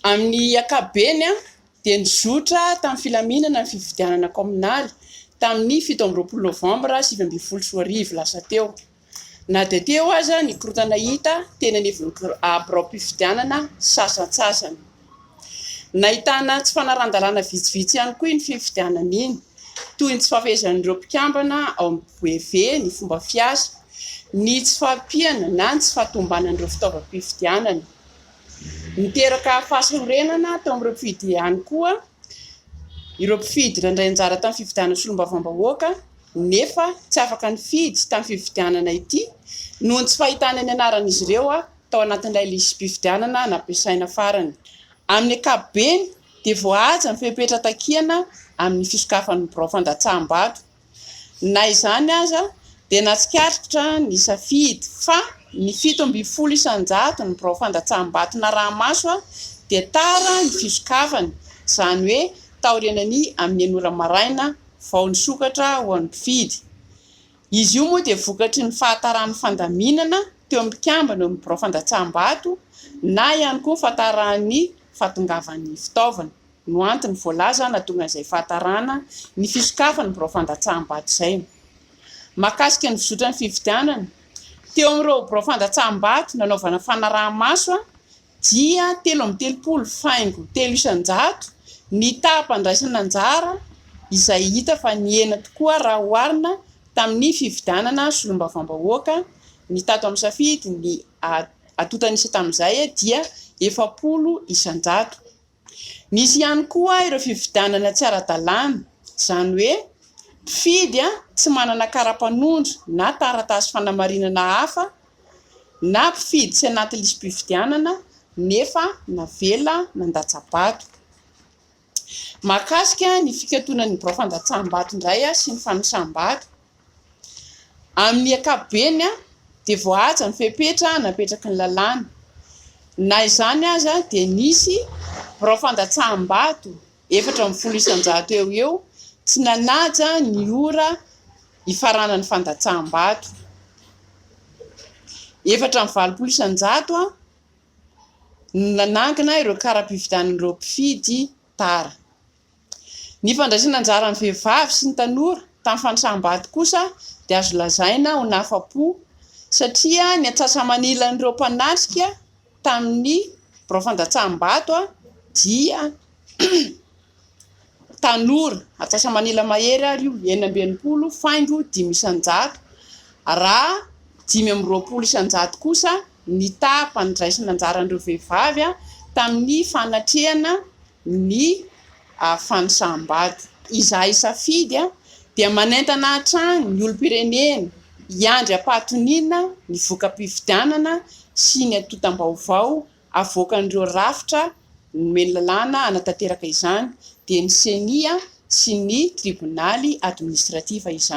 Amin'ny ankapobeny dia nizotra tamin'ny filaminana ny fifidianana kominaly tamin'ny 7 Novambra 2024 lasa teo. Na dia teo aza ny korotana hita teny anivon'ny birao-pifidianana sasatsasany. Nahitana tsy fanarandalana vitsivitsy ihany koa ny fifidianana iny, toy ny tsy fahafaizan'ireo mpikambana ao amin'ny BEV ny fomba fiasa, ny tsy fahampiana na ny tsy fahatombanan'ireo fitaovam-pifidianana. Niteraka fahasorenana tao amin'ireo mpifidy ihany koa ireo mpifidy nandray anjara tamin'ny fifidianana solombavambahoaka nefa tsy afaka nifidy tamin'ny fifidianana ity noho ny tsy fahitana ny anaran'izy ireo tao anatin'ilay listim-pifidianana nampiasaina farany. Amin'ny ankapobeny dia voahaja ny fepetra-takiana amin'ny fisokafan'ny birao fandatsaham-bato. Na izany aza dia nahatsikaritra ny safidy fa ny 700 isan-jato ny birao fandatsaham-bato na rahamaso dia tara ny fisokafany, izany hoe taorianany amin'ny 9 maraina vao nisokatra ho an'ny mpifidy. Izy io moa dia vokatry ny fahataran'ny fandaminana teo amin'ny mpikambana eo amin'ny birao fandatsaham-bato na ihany koa fahataran'ny fahatongavan'ny fitaovana. No antony voalaza nahatonga izay fahatarana ny fisokafan'ny birao fandatsaham-bato izay. Mahakasika ny fizotran'ny fifidianana, teo amin'ireo birao fandatsaham-bato nanaovana fanaraha-maso dia 330.3 isan-jato ny taham-pandraisana anjara izay hita fa nihena tokoa raha oharina tamin'ny fifidianana solombavambahoaka. Ny tato amin'ny safidy ny atotanisa tamin'izay dia 70 isan-jato. Nisy ihany koa ireo fifidianana tsy ara-dalàna, izany hoe mpifidy tsy manana kara-panondro na taratasy fanamarinana hafa na mpifidy tsy anaty listim-pifidianana nefa navela nandatsabato. Mahakasika ny fikatoanan'ny birao fandatsaham-bato indray sy ny fanasam-bato. Amin'ny ankapobeny dia voahaja ny fepetra napetraky ny lalàna. Na izany aza dia nisy birao fandatsaham-bato 410 isan-jato eo tsy nanaja ny ora hifaranan'ny fandatsaham-bato. 420 isan-jato nanangana ireo kara-pifidianan'ireo mpifidy tara. Ny fandraisana anjara ny vehivavy sy ny tanora tamin'ny fanasam-bato kosa dia azo lazaina ho nahafa-po satria ny atsasa-manilan'ireo mpanatrika tamin'ny birao fandatsaham-bato dia tanora atsasa-manila mahery ary io 920.5 isan-jato raha 520 isan-jato kosa ny taham-pandraisana anjaran'ireo vehivavy tamin'ny fanatrehana ny fanasam-bato. Izahay safidy dia manentana hatrany ny olom-pirenena hiandry ampahatoniana ny voka-pifidianana sy ny atotam-baovao avoakan'ireo rafitra nomeny lalàna hanatanteraka izany dia ny CENI sy ny tribonaly administrativa izany.